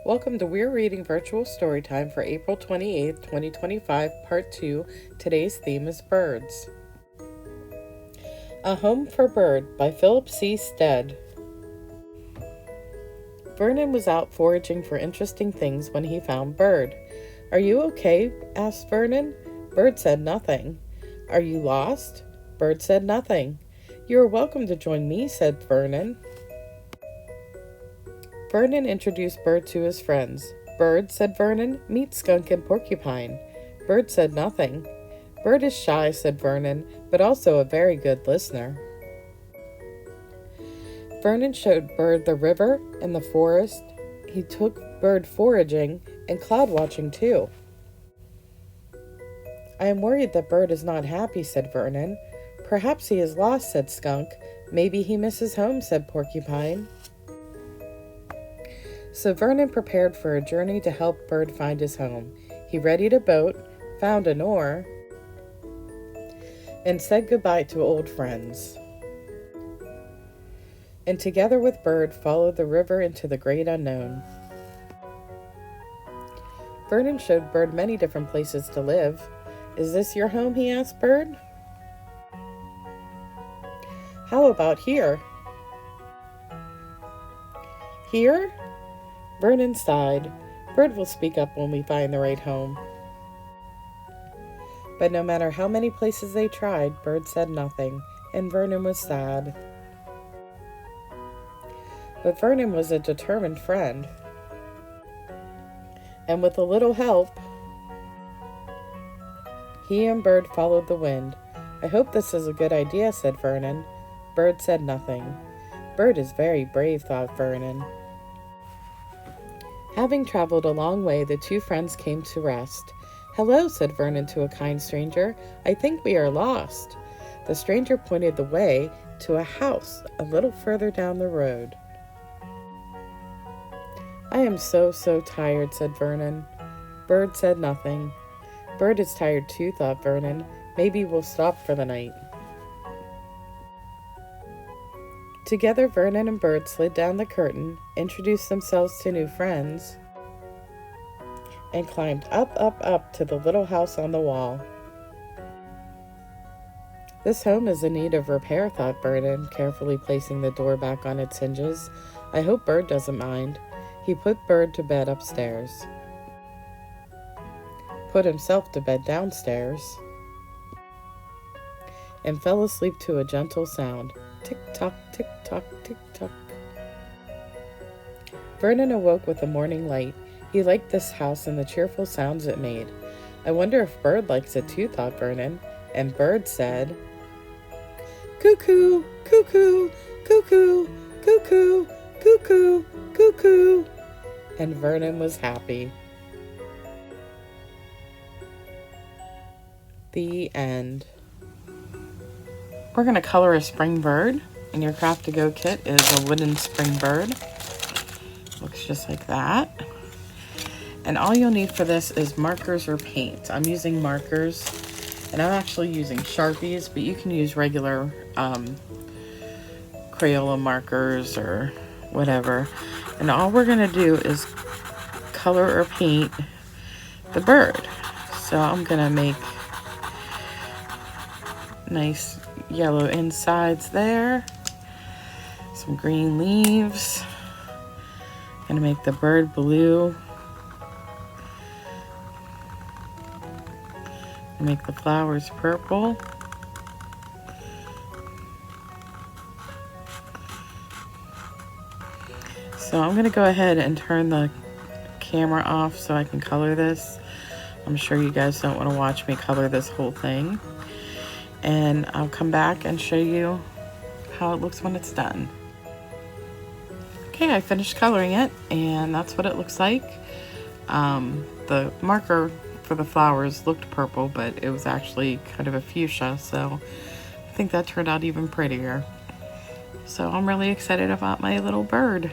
Welcome to Weir Reading Virtual Storytime for April 28th, 2025, Part 2. Today's theme is birds. A Home for Bird by Philip C. Stead. Vernon was out foraging for interesting things when he found Bird. "Are you okay?" asked Vernon. Bird said nothing. "Are you lost?" Bird said nothing. "You are welcome to join me," said Vernon. Vernon introduced Bird to his friends. "Bird," said Vernon, "meet Skunk and Porcupine." Bird said nothing. "Bird is shy," said Vernon, "but also a very good listener." Vernon showed Bird the river and the forest. He took Bird foraging and cloud watching too. "I am worried that Bird is not happy," said Vernon. "Perhaps he is lost," said Skunk. "Maybe he misses home," said Porcupine. So Vernon prepared for a journey to help Bird find his home. He readied a boat, found an oar, and said goodbye to old friends. And together with Bird followed the river into the great unknown. Vernon showed Bird many different places to live. "Is this your home?" he asked Bird. "How about here?" "Here?" Vernon sighed. "Bird will speak up when we find the right home." But no matter how many places they tried, Bird said nothing, and Vernon was sad. But Vernon was a determined friend, and with a little help, he and Bird followed the wind. "I hope this is a good idea," said Vernon. Bird said nothing. "Bird is very brave," thought Vernon. Having traveled a long way, the two friends came to rest. "Hello," said Vernon to a kind stranger. "I think we are lost." The stranger pointed the way to a house a little further down the road. "I am so tired," said Vernon. Bird said nothing. "Bird is tired too," thought Vernon. "Maybe we'll stop for the night." Together, Vernon and Bird slid down the curtain, introduced themselves to new friends, and climbed up to the little house on the wall. "This home is in need of repair," thought Vernon, carefully placing the door back on its hinges. "I hope Bird doesn't mind." He put Bird to bed upstairs, put himself to bed downstairs, and fell asleep to a gentle sound. Tick-tock, tick-tock, tick-tock. Vernon awoke with the morning light. He liked this house and the cheerful sounds it made. "I wonder if Bird likes it too," thought Vernon. And Bird said, "Cuckoo, cuckoo, cuckoo, cuckoo, cuckoo, cuckoo." And Vernon was happy. The end. We're going to color a spring bird, and your craft to go kit is a wooden spring bird. Looks just like that. And all you'll need for this is markers or paint. I'm using markers, and I'm actually using Sharpies, but you can use regular Crayola markers or whatever. And all we're going to do is color or paint the bird. So I'm going to make nice yellow insides there, some green leaves. Gonna make the bird blue, make the flowers purple, so I'm gonna go ahead and turn the camera off so I can color this. I'm sure you guys don't want to watch me color this whole thing. And I'll come back and show you how it looks when it's done. Okay, I finished coloring it, and that's what it looks like. The marker for the flowers looked purple, but it was actually kind of a fuchsia, so I think that turned out even prettier. So I'm really excited about my little bird.